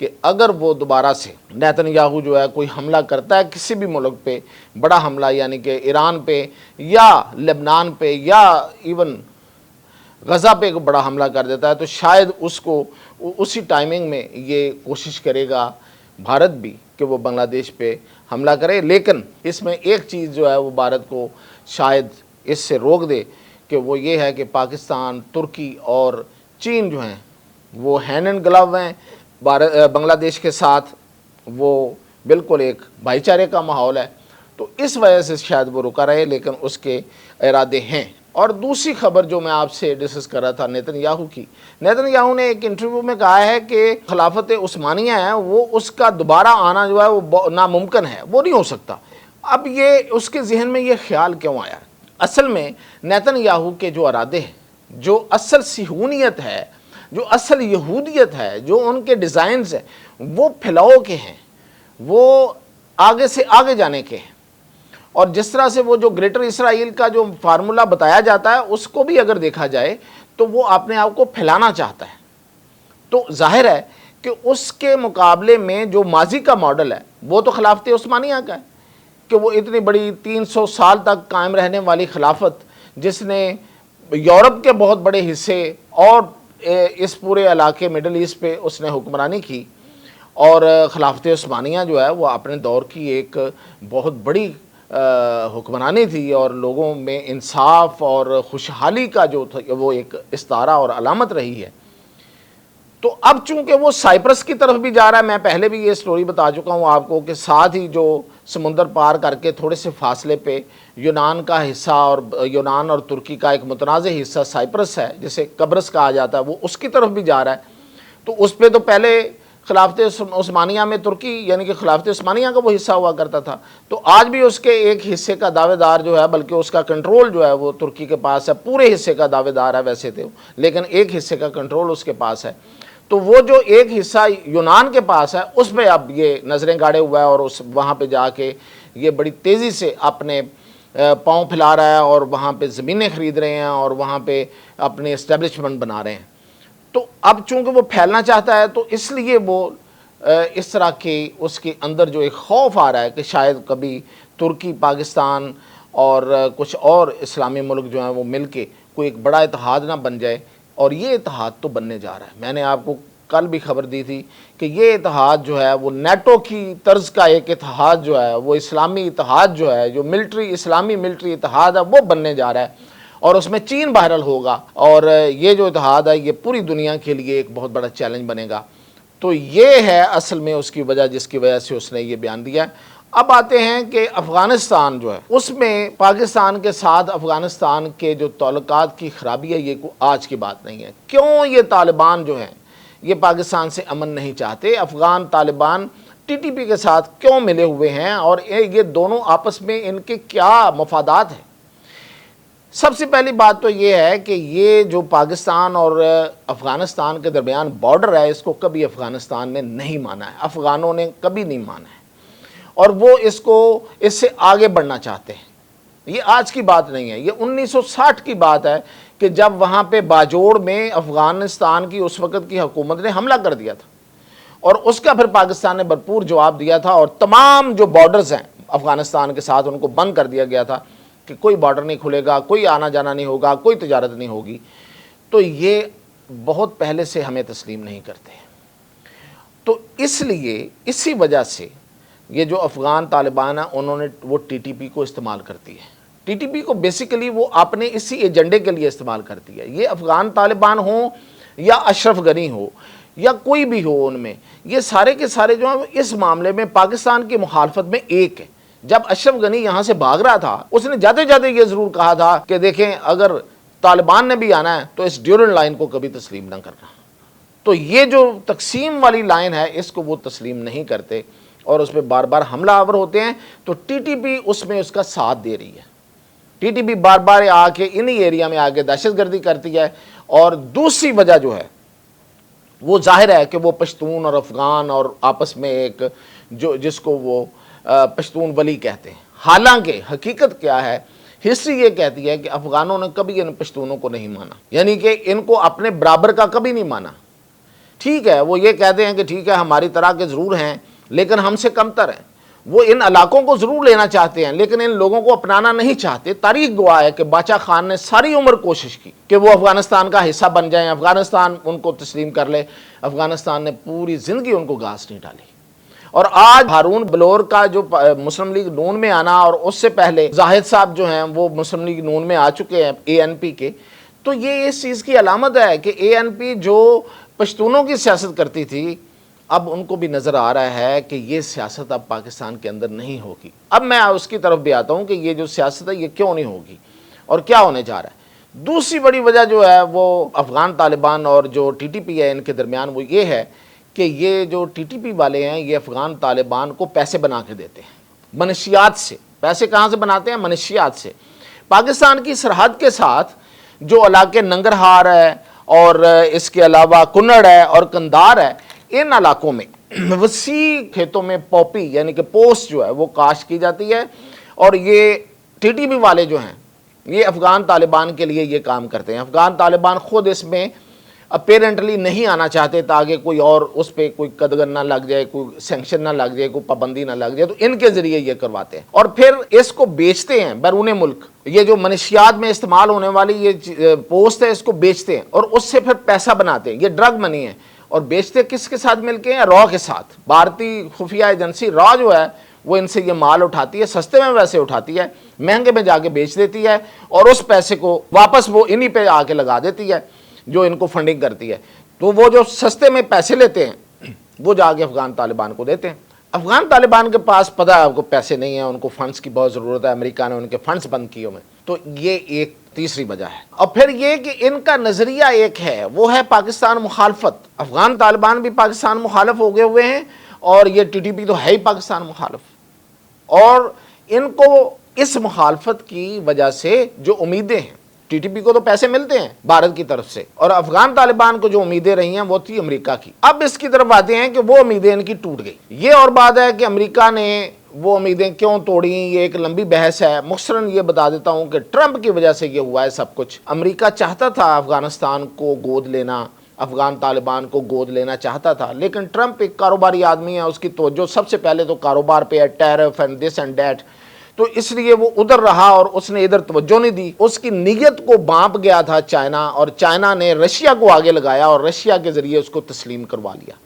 کہ اگر وہ دوبارہ سے نیتن یاہو جو ہے کوئی حملہ کرتا ہے کسی بھی ملک پہ، بڑا حملہ یعنی کہ ایران پہ یا لبنان پہ یا ایون غزہ پہ ایک بڑا حملہ کر دیتا ہے، تو شاید اس کو اسی ٹائمنگ میں یہ کوشش کرے گا بھارت بھی کہ وہ بنگلہ دیش پہ حملہ کرے۔ لیکن اس میں ایک چیز جو ہے وہ بھارت کو شاید اس سے روک دے کہ وہ یہ ہے کہ پاکستان، ترکی اور چین جو ہیں وہ ہینڈ اینڈ گلو ہیں بنگلہ دیش کے ساتھ، وہ بالکل ایک بھائی چارے کا ماحول ہے، تو اس وجہ سے شاید وہ رکا رہے، لیکن اس کے ارادے ہیں۔ اور دوسری خبر جو میں آپ سے ڈسکس کر رہا تھا نیتن یاہو کی، نیتن یاہو نے ایک انٹرویو میں کہا ہے کہ خلافت عثمانیہ ہے وہ اس کا دوبارہ آنا جو ہے وہ ناممکن ہے، وہ نہیں ہو سکتا۔ اب یہ اس کے ذہن میں یہ خیال کیوں آیا؟ اصل میں نیتن یاہو کے جو ارادے ہیں، جو اصل صہیونیت ہے، جو اصل یہودیت ہے، جو ان کے ڈیزائنز ہیں، وہ پھیلاؤ کے ہیں، وہ آگے سے آگے جانے کے ہیں۔ اور جس طرح سے وہ جو گریٹر اسرائیل کا جو فارمولہ بتایا جاتا ہے اس کو بھی اگر دیکھا جائے تو وہ اپنے آپ کو پھیلانا چاہتا ہے۔ تو ظاہر ہے کہ اس کے مقابلے میں جو ماضی کا ماڈل ہے وہ تو خلافت عثمانیہ کا ہے، کہ وہ اتنی بڑی 300 سال تک قائم رہنے والی خلافت جس نے یورپ کے بہت بڑے حصے اور اس پورے علاقے مڈل ایسٹ پہ اس نے حکمرانی کی، اور خلافت عثمانیہ جو ہے وہ اپنے دور کی ایک بہت بڑی حکمرانی تھی، اور لوگوں میں انصاف اور خوشحالی کا جو تھا وہ ایک استعارہ اور علامت رہی ہے۔ تو اب چونکہ وہ سائپرس کی طرف بھی جا رہا ہے، میں پہلے بھی یہ سٹوری بتا چکا ہوں آپ کو کہ ساتھ ہی جو سمندر پار کر کے تھوڑے سے فاصلے پہ یونان کا حصہ، اور یونان اور ترکی کا ایک متنازع حصہ سائپرس ہے جسے قبرص کہا جاتا ہے، وہ اس کی طرف بھی جا رہا ہے۔ تو اس پہ تو پہلے خلافت عثمانیہ میں ترکی یعنی کہ خلافت عثمانیہ کا وہ حصہ ہوا کرتا تھا، تو آج بھی اس کے ایک حصے کا دعوے دار جو ہے، بلکہ اس کا کنٹرول جو ہے وہ ترکی کے پاس ہے، پورے حصے کا دعوے دار ہے ویسے تھے، لیکن ایک حصے کا کنٹرول اس کے پاس ہے۔ تو وہ جو ایک حصہ یونان کے پاس ہے اس پہ اب یہ نظریں گاڑے ہوا ہے، اور وہاں پہ جا کے یہ بڑی تیزی سے اپنے پاؤں پھیلا رہا ہے، اور وہاں پہ زمینیں خرید رہے ہیں، اور وہاں پہ اپنے اسٹیبلشمنٹ بنا رہے ہیں۔ تو اب چونکہ وہ پھیلنا چاہتا ہے تو اس لیے وہ اس طرح کی اس کے اندر جو ایک خوف آ رہا ہے کہ شاید کبھی ترکی، پاکستان اور کچھ اور اسلامی ملک جو ہیں وہ مل کے کوئی ایک بڑا اتحاد نہ بن جائے، اور یہ اتحاد تو بننے جا رہا ہے۔ میں نے آپ کو کل بھی خبر دی تھی کہ یہ اتحاد جو ہے وہ نیٹو کی طرز کا ایک اتحاد جو ہے، وہ اسلامی اتحاد جو ہے، جو اسلامی ملٹری اتحاد ہے، وہ بننے جا رہا ہے، اور اس میں چین بہرحال ہوگا، اور یہ جو اتحاد ہے یہ پوری دنیا کے لیے ایک بہت بڑا چیلنج بنے گا۔ تو یہ ہے اصل میں اس کی وجہ جس کی وجہ سے اس نے یہ بیان دیا ہے۔ اب آتے ہیں کہ افغانستان جو ہے اس میں پاکستان کے ساتھ افغانستان کے جو تعلقات کی خرابی ہے یہ آج کی بات نہیں ہے۔ کیوں یہ طالبان جو ہیں یہ پاکستان سے امن نہیں چاہتے؟ Afghan Taliban T T P کے ساتھ کیوں ملے ہوئے ہیں، اور یہ دونوں آپس میں ان کے کیا مفادات ہیں؟ سب سے پہلی بات تو یہ ہے کہ یہ جو پاکستان اور افغانستان کے درمیان بارڈر ہے اس کو کبھی افغانستان نے نہیں مانا ہے، افغانوں نے کبھی نہیں مانا ہے، اور وہ اس سے آگے بڑھنا چاہتے ہیں۔ یہ آج کی بات نہیں ہے، یہ 1960 کی بات ہے کہ جب وہاں پہ باجوڑ میں افغانستان کی اس وقت کی حکومت نے حملہ کر دیا تھا، اور اس کا پھر پاکستان نے بھرپور جواب دیا تھا، اور تمام جو بارڈرز ہیں افغانستان کے ساتھ ان کو بند کر دیا گیا تھا کہ کوئی بارڈر نہیں کھلے گا، کوئی آنا جانا نہیں ہوگا، کوئی تجارت نہیں ہوگی۔ تو یہ بہت پہلے سے ہمیں تسلیم نہیں کرتے، تو اس لیے اسی وجہ سے یہ جو افغان طالبان ہیں انہوں نے وہ ٹی ٹی پی کو استعمال کرتی ہے۔ ٹی ٹی پی کو بیسیکلی وہ اپنے اسی ایجنڈے کے لیے استعمال کرتی ہے۔ یہ افغان طالبان ہوں یا اشرف غنی ہو یا کوئی بھی ہو، ان میں یہ سارے کے سارے جو ہیں اس معاملے میں پاکستان کی مخالفت میں ایک ہے۔ جب اشرف غنی یہاں سے بھاگ رہا تھا اس نے جاتے جاتے یہ ضرور کہا تھا کہ دیکھیں اگر طالبان نے بھی آنا ہے تو اس ڈیورنڈ لائن کو کبھی تسلیم نہ کرنا۔ تو یہ جو تقسیم والی لائن ہے اس کو وہ تسلیم نہیں کرتے، اور اس پہ بار بار حملہ آور ہوتے ہیں۔ تو ٹی ٹی پی اس میں اس کا ساتھ دے رہی ہے، ٹی ٹی پی بار بار آ کے انہی ایریا میں آگے دہشت گردی کرتی ہے۔ اور دوسری وجہ جو ہے وہ ظاہر ہے کہ وہ پشتون اور افغان اور آپس میں ایک جس کو وہ پشتون ولی کہتے ہیں، حالانکہ حقیقت کیا ہے، ہسٹری یہ کہتی ہے کہ افغانوں نے کبھی ان پشتونوں کو نہیں مانا، یعنی کہ ان کو اپنے برابر کا کبھی نہیں مانا۔ ٹھیک ہے وہ یہ کہتے ہیں کہ ٹھیک ہے ہماری طرح کے ضرور ہیں لیکن ہم سے کمتر ہیں، وہ ان علاقوں کو ضرور لینا چاہتے ہیں لیکن ان لوگوں کو اپنانا نہیں چاہتے۔ تاریخ گواہ ہے کہ باچا خان نے ساری عمر کوشش کی کہ وہ افغانستان کا حصہ بن جائیں، افغانستان ان کو تسلیم کر لے، افغانستان نے پوری زندگی ان کو گھاس نہیں ڈالی۔ اور آج ہارون بلور کا جو مسلم لیگ نون میں آنا، اور اس سے پہلے زاہد صاحب جو ہیں وہ مسلم لیگ نون میں آ چکے ہیں اے این پی کے، تو یہ اس چیز کی علامت ہے کہ اے این پی جو پشتونوں کی سیاست کرتی تھی اب ان کو بھی نظر آ رہا ہے کہ یہ سیاست اب پاکستان کے اندر نہیں ہوگی۔ اب میں اس کی طرف بھی آتا ہوں کہ یہ جو سیاست ہے یہ کیوں نہیں ہوگی اور کیا ہونے جا رہا ہے۔ دوسری بڑی وجہ جو ہے وہ افغان طالبان اور جو ٹی ٹی پی ہے ان کے درمیان وہ یہ ہے کہ یہ جو ٹی ٹی پی والے ہیں یہ افغان طالبان کو پیسے بنا کے دیتے ہیں منشیات سے۔ پیسے کہاں سے بناتے ہیں؟ منشیات سے۔ پاکستان کی سرحد کے ساتھ جو علاقے ننگرہار ہے اور اس کے علاوہ کنڑ ہے اور کندھار ہے، ان علاقوں میں وسیع کھیتوں میں پوپی یعنی کہ پوست جو ہے وہ کاشت کی جاتی ہے، اور یہ ٹی ٹی پی والے جو ہیں یہ افغان طالبان کے لیے یہ کام کرتے ہیں۔ افغان طالبان خود اس میں اپیرنٹلی نہیں آنا چاہتے تاکہ کوئی اور اس پہ کوئی قدغن نہ لگ جائے، کوئی سینکشن نہ لگ جائے، کوئی پابندی نہ لگ جائے، تو ان کے ذریعے یہ کرواتے ہیں اور پھر اس کو بیچتے ہیں بیرون ملک۔ یہ جو منشیات میں استعمال ہونے والی یہ پوسٹ ہے اس کو بیچتے ہیں اور اس سے پھر پیسہ بناتے ہیں۔ یہ ڈرگ منی ہے، اور بیچتے کس کے ساتھ مل کے ہیں؟ را کے ساتھ۔ بھارتی خفیہ ایجنسی را جو ہے وہ ان سے یہ مال اٹھاتی ہے، سستے میں ویسے اٹھاتی ہے، مہنگے میں جا کے بیچ دیتی ہے، اور اس پیسے کو واپس وہ انہی پہ آ کے لگا دیتی ہے جو ان کو فنڈنگ کرتی ہے۔ تو وہ جو سستے میں پیسے لیتے ہیں وہ جا کے افغان طالبان کو دیتے ہیں۔ افغان طالبان کے پاس پتہ ہے آپ کو پیسے نہیں ہیں، ان کو فنڈز کی بہت ضرورت ہے، امریکہ نے ان کے فنڈز بند کیے ہوئے، تو یہ ایک تیسری وجہ ہے۔ اور پھر یہ کہ ان کا نظریہ ایک ہے، وہ ہے پاکستان مخالفت۔ افغان طالبان بھی پاکستان مخالف ہو گئے ہوئے ہیں اور یہ ٹی ٹی پی تو ہے ہی پاکستان مخالف، اور ان کو اس مخالفت کی وجہ سے جو امیدیں ہیں، ٹی ٹی پی کو تو پیسے ملتے ہیں بھارت کی طرف سے، اور افغان طالبان کو جو امیدیں رہی ہیں وہ تھی امریکہ کی۔ اب اس کی طرف آتے ہیں کہ وہ امیدیں ان کی ٹوٹ گئی۔ یہ اور بات ہے کہ امریکہ نے وہ امیدیں کیوں توڑیں، یہ ایک لمبی بحث ہے۔ مختصراً یہ بتا دیتا ہوں کہ ٹرمپ کی وجہ سے یہ ہوا ہے سب کچھ۔ امریکہ چاہتا تھا افغانستان کو گود لینا، افغان طالبان کو گود لینا چاہتا تھا، لیکن ٹرمپ ایک کاروباری آدمی ہے، اس کی توجہ سب سے پہلے تو کاروبار پہ ہے، tariff and this and that, تو اس لیے وہ ادھر رہا اور اس نے ادھر توجہ نہیں دی۔ اس کی نیت کو بانپ گیا تھا چائنا، اور چائنا نے رشیا کو آگے لگایا اور رشیا کے ذریعے اس کو تسلیم کروا لیا۔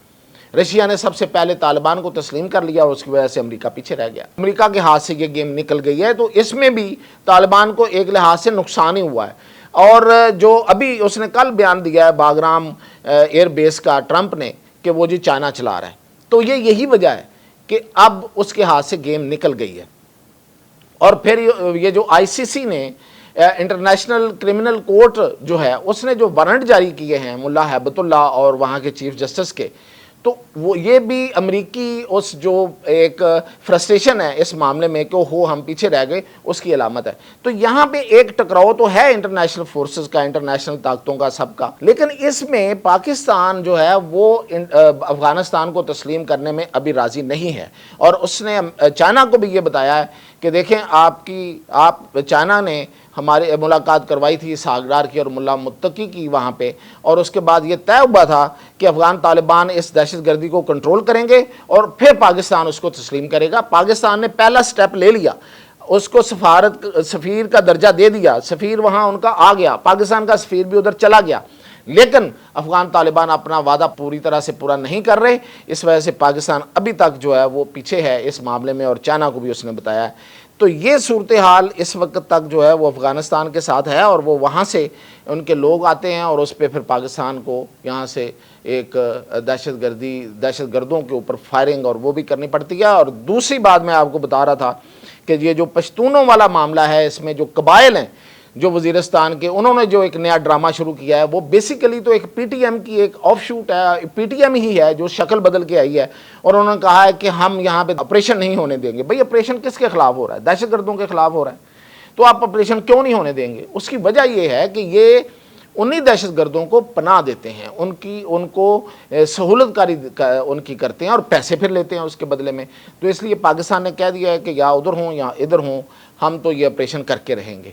رشیا نے سب سے پہلے طالبان کو تسلیم کر لیا اور اس کی وجہ سے امریکہ پیچھے رہ گیا۔ امریکہ کے ہاتھ سے یہ گیم نکل گئی ہے، تو اس میں بھی طالبان کو ایک لحاظ سے نقصان ہی ہوا ہے۔ اور جو ابھی اس نے کل بیان دیا ہے باگرام ایئر بیس کا ٹرمپ نے کہ وہ جی چائنا چلا رہا ہے، تو یہ یہی وجہ ہے کہ اب اس کے ہاتھ سے گیم نکل گئی ہے۔ اور پھر یہ جو آئی سی سی نے انٹرنیشنل کرمنل کورٹ جو ہے اس نے جو وارنٹ جاری کیے ہیں ملا ہیبت اللہ اور وہاں کے چیف جسٹس کے، تو وہ یہ بھی امریکی اس جو ایک فرسٹریشن ہے اس معاملے میں کہ ہم پیچھے رہ گئے، اس کی علامت ہے۔ تو یہاں پہ ایک ٹکراؤ تو ہے انٹرنیشنل فورسز کا، انٹرنیشنل طاقتوں کا، سب کا، لیکن اس میں پاکستان جو ہے وہ افغانستان کو تسلیم کرنے میں ابھی راضی نہیں ہے، اور اس نے چائنا کو بھی یہ بتایا ہے کہ دیکھیں آپ چائنا نے ہماری ملاقات کروائی تھی اسحاق ڈار کی اور ملا متقی کی وہاں پہ، اور اس کے بعد یہ طے ہوا تھا کہ افغان طالبان اس دہشت گردی کو کنٹرول کریں گے اور پھر پاکستان اس کو تسلیم کرے گا۔ پاکستان نے پہلا سٹیپ لے لیا، اس کو سفیر کا درجہ دے دیا، سفیر وہاں ان کا آ گیا، پاکستان کا سفیر بھی ادھر چلا گیا، لیکن افغان طالبان اپنا وعدہ پوری طرح سے پورا نہیں کر رہے، اس وجہ سے پاکستان ابھی تک جو ہے وہ پیچھے ہے اس معاملے میں، اور چائنا کو بھی اس نے بتایا ہے۔ تو یہ صورتحال اس وقت تک جو ہے وہ افغانستان کے ساتھ ہے، اور وہ وہاں سے ان کے لوگ آتے ہیں اور اس پہ پھر پاکستان کو یہاں سے ایک دہشت گردوں کے اوپر فائرنگ اور وہ بھی کرنی پڑتی ہے۔ اور دوسری بات میں آپ کو بتا رہا تھا کہ یہ جو پشتونوں والا معاملہ ہے، اس میں جو قبائل ہیں جو وزیرستان کے، انہوں نے جو ایک نیا ڈرامہ شروع کیا ہے، وہ بیسیکلی تو ایک پی ٹی ایم کی ایک آف شوٹ ہے، پی ٹی ایم ہی ہے جو شکل بدل کے آئی ہے، اور انہوں نے کہا ہے کہ ہم یہاں پہ آپریشن نہیں ہونے دیں گے۔ بھئی آپریشن کس کے خلاف ہو رہا ہے؟ دہشت گردوں کے خلاف ہو رہا ہے، تو آپ آپریشن کیوں نہیں ہونے دیں گے؟ اس کی وجہ یہ ہے کہ یہ انہی دہشت گردوں کو پناہ دیتے ہیں، ان کو سہولت کاری ان کی کرتے ہیں اور پیسے پھر لیتے ہیں اس کے بدلے میں۔ تو اس لیے پاکستان نے کہہ دیا ہے کہ یا ادھر ہوں یا ادھر ہوں، ہم تو یہ آپریشن کر کے رہیں گے۔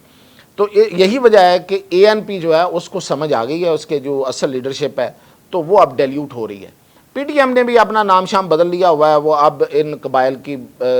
تو یہی وجہ ہے کہ اے این پی جو ہے اس کو سمجھ آ گئی ہے، اس کے جو اصل لیڈرشپ ہے، تو وہ اب ڈیلیوٹ ہو رہی ہے۔ پی ٹی ایم نے بھی اپنا نام شام بدل لیا ہوا ہے، وہ اب ان قبائل کی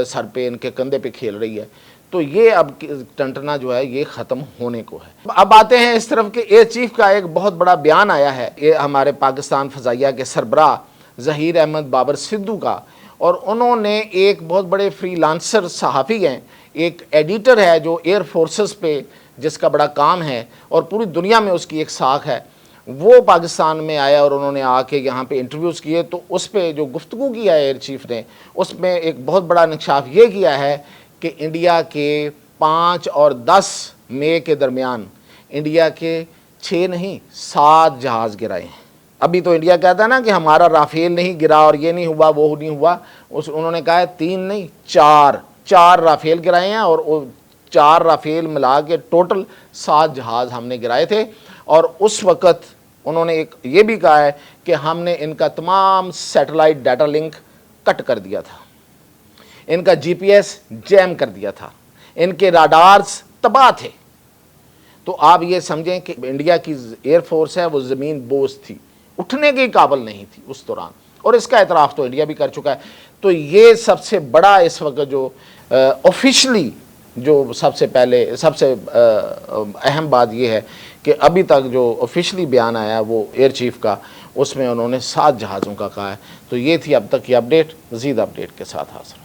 سر پہ، ان کے کندھے پہ کھیل رہی ہے۔ تو یہ اب ٹنٹنا جو ہے یہ ختم ہونے کو ہے۔ اب آتے ہیں اس طرف کہ ایئر چیف کا ایک بہت بڑا بیان آیا ہے، یہ ہمارے پاکستان فضائیہ کے سربراہ ظہیر احمد بابر سدھو کا، اور انہوں نے ایک بہت بڑے فری لانسر صحافی ہیں، ایک ایڈیٹر ہے جو ایئر فورسز پہ جس کا بڑا کام ہے اور پوری دنیا میں اس کی ایک ساکھ ہے، وہ پاکستان میں آیا اور انہوں نے آ کے یہاں پہ انٹرویوز کیے۔ تو اس پہ جو گفتگو کیا ہے ایئر چیف نے، اس میں ایک بہت بڑا انکشاف یہ کیا ہے کہ انڈیا کے 5 اور 10 مئی کے درمیان انڈیا کے 6 نہیں 7 جہاز گرائے ہیں۔ ابھی تو انڈیا کہتا ہے نا کہ ہمارا رافیل نہیں گرا اور یہ نہیں ہوا وہ نہیں ہوا، انہوں نے کہا ہے 3 نہیں 4 رافیل گرائے ہیں، اور 4 رافیل ملا کے ٹوٹل 7 جہاز ہم نے گرائے تھے۔ اور اس وقت انہوں نے ایک یہ بھی کہا ہے کہ ہم نے ان کا تمام سیٹلائٹ ڈیٹا لنک کٹ کر دیا تھا، ان کا جی پی ایس جیم کر دیا تھا، ان کے راڈارز تباہ تھے۔ تو آپ یہ سمجھیں کہ انڈیا کی ایئر فورس ہے وہ زمین بوس تھی، اٹھنے کے قابل نہیں تھی اس دوران، اور اس کا اعتراف تو انڈیا بھی کر چکا ہے۔ تو یہ سب سے بڑا اس وقت جو آفیشلی جو سب سے پہلے سب سے اہم بات یہ ہے کہ ابھی تک جو آفیشلی بیان آیا وہ ایئر چیف کا، اس میں انہوں نے 7 جہازوں کا کہا ہے۔ تو یہ تھی اب تک کی اپڈیٹ، مزید اپڈیٹ کے ساتھ حاضر